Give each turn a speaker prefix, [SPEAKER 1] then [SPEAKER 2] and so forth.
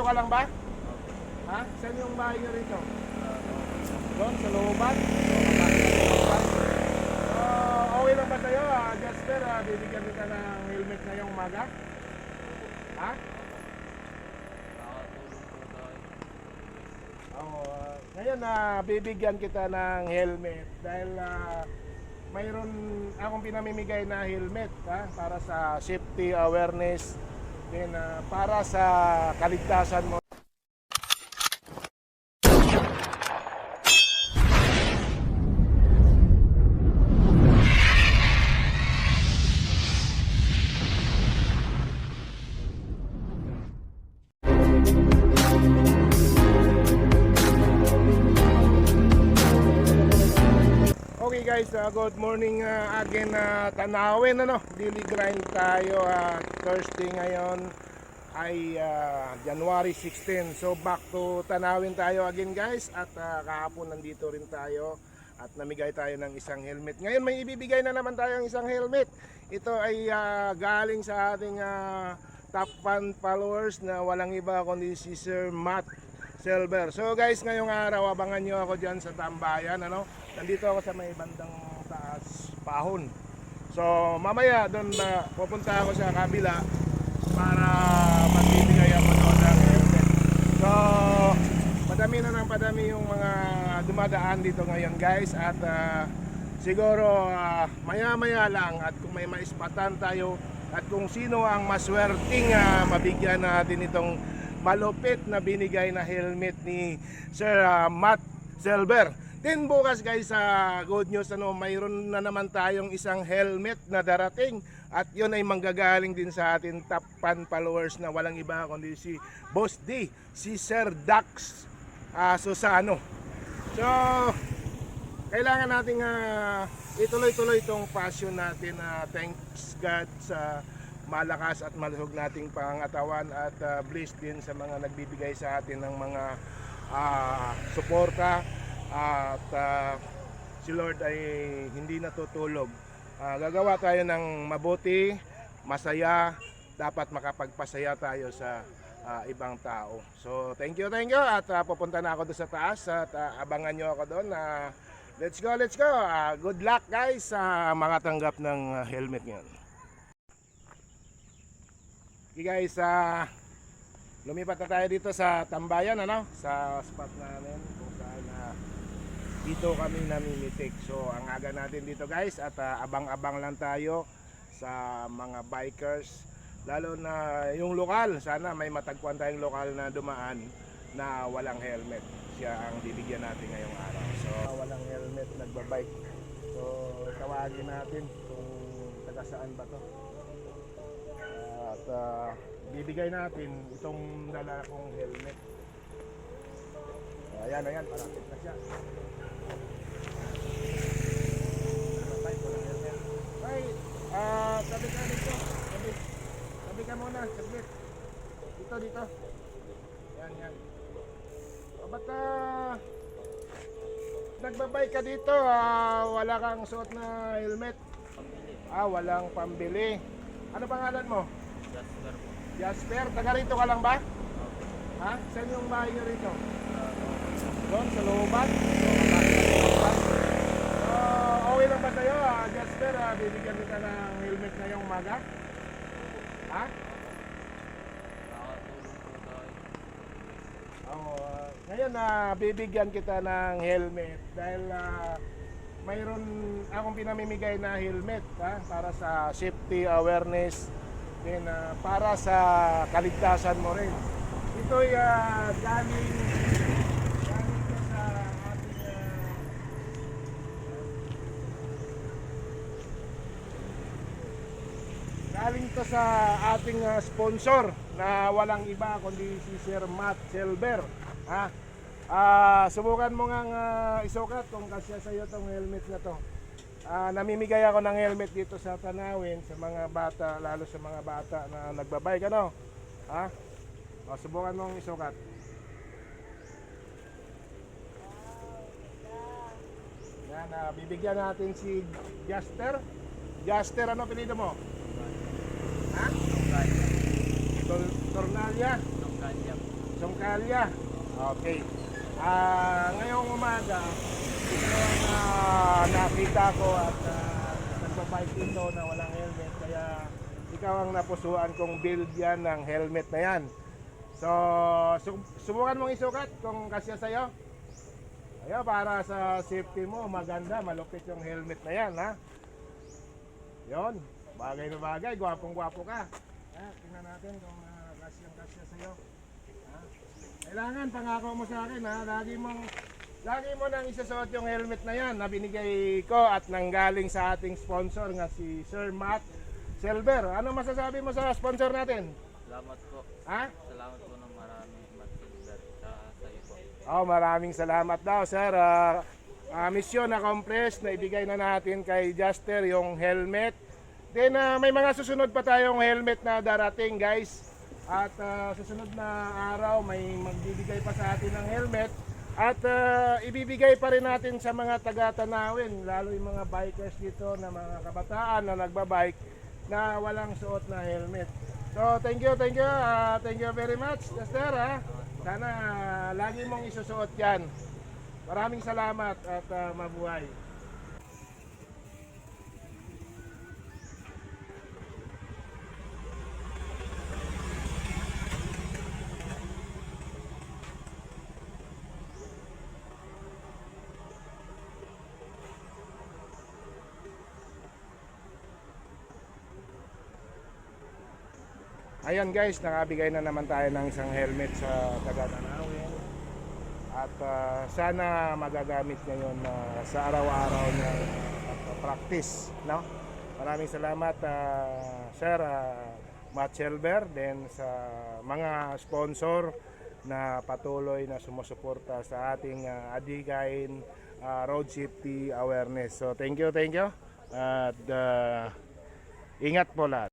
[SPEAKER 1] Taga rito ka lang ba? Ha? Saan yung bahay nyo rito? Doon, sa looban? Okay lang ba sa'yo, Jasper? Bibigyan kita ng helmet ngayong umaga? Ha? Ngayon bibigyan kita ng helmet dahil mayroon akong pinamimigay na helmet para sa safety awareness din para sa kaligtasan mo. Okay guys, good morning again. Tanawin daily grind tayo. Thursday ngayon ay January 16. So back to Tanawin tayo again guys. At kahapon nandito rin tayo at namigay tayo ng isang helmet. Ngayon may ibibigay na naman tayong isang helmet. Ito ay galing sa ating top fan followers na walang iba kundi si Sir Matt Silver. So guys, ngayong araw abangan nyo ako dyan sa Tambayan. Nandito ako sa may bandang taas pahon. So mamaya doon pupunta ako sa kabila para magbibigay ako doon ng helmet. So padami yung mga dumadaan dito ngayon guys. At siguro maya lang at kung may maispatan tayo at kung sino ang maswerteng mabigyan natin itong malupit na binigay na helmet ni Sir Matt Silver. Then bukas guys, good news, mayroon na naman tayong isang helmet na darating at yun ay manggagaling din sa atin top fan followers na walang iba kundi si Boss D, si Sir Dax Susano. So kailangan nating ituloy-tuloy itong passion natin. Thanks God sa malakas at malusog nating pangatawan at bless din sa mga nagbibigay sa atin ng mga suporta. At si Lord ay hindi natutulog. Gagawa tayo ng mabuti, masaya, dapat makapagpasaya tayo sa ibang tao. So thank you at pupunta na ako doon sa taas at abangan nyo ako doon. Let's go. Good luck guys sa makatanggap ng helmet ngayon. Okay guys, lumipat na tayo dito sa Tambayan, sa spot namin kung saan dito kami namimitik. So ang aga natin dito guys at abang-abang lang tayo sa mga bikers, lalo na yung lokal. Sana may matagpuan tayong lokal na dumaan na walang helmet. Siya ang bibigyan natin ngayong araw. So walang helmet, nagbabike. So tawagin natin kung taga saan ba to. At bibigay natin itong dala kong helmet. Ayan, parapit na siya. Ay, sabi ka dito. Sabi ka muna, saglit. Dito. Yan. O ba't nagbabay ka dito? Wala kang suot na helmet? Walang pambili. Ano pangalan mo?
[SPEAKER 2] Jasper po.
[SPEAKER 1] Jasper, taga rito ka lang ba? Ha? Saan yung bahay nyo rito? Doon, sa looban? Okay lang ba sa'yo, Jasper? Bibigyan kita ng helmet ngayong umaga? Ha? Ngayon bibigyan kita ng helmet dahil mayroon akong pinamimigay na helmet para sa safety awareness din para sa kaligtasan mo rin. Ito ay galing to sa ating sponsor na walang iba kundi si Sir Matt Silver. Subukan mo ngang isukat kung kasya sa iyo tong helmet na to. Namimigay ako ng helmet dito sa Tanawin sa mga bata, lalo sa mga bata na nagbabike, subukan mong isukat. Yan, bibigyan natin si Jaster. Jaster, ano pinito mo? Ha? Tornalya. Kalya. Okay. Ngayong umaga, ito ang nakita ko at nagbabike dito na walang helmet. Kaya ikaw ang napusuan kong build yan ng helmet na yan. So, subukan mong isukat kung kasya sa'yo. Ayan, para sa safety mo, maganda, malupit yung helmet na yan, ha? Yon, bagay na bagay, gwapong-gwapo ka. Tingnan natin kung kasyang-kasya sa'yo. Ha? Kailangan, pangako mo sa akin, ha? Lagi mo nang isasuot yung helmet na yan na binigay ko at nanggaling sa ating sponsor nga si Sir Matt Silver. Ano masasabi mo sa sponsor natin?
[SPEAKER 2] Salamat po.
[SPEAKER 1] Ha?
[SPEAKER 2] Salamat po ng marami, Matt Silver, sa iyo po.
[SPEAKER 1] Oh, maraming salamat daw, sir. Mission accomplished na ibigay na natin kay Juster yung helmet. Then may mga susunod pa tayong helmet na darating, guys. At susunod na araw may magbibigay pa sa atin ng helmet. At ibibigay pa rin natin sa mga taga-Tanawin, lalo yung mga bikers dito na mga kabataan na nagbabike na walang suot na helmet. So thank you very much, Juster, ha? Sana lagi mong isusuot yan. Maraming salamat at mabuhay. Ayan guys, nakabigay na naman tayo ng isang helmet sa taga-Tanawin. At sana magagamit ngayon sa araw-araw na practice, no? Maraming salamat Sir Matt Silver, then sa mga sponsor na patuloy na sumusuporta sa ating adhikain road safety awareness. So thank you. At ingat po lahat.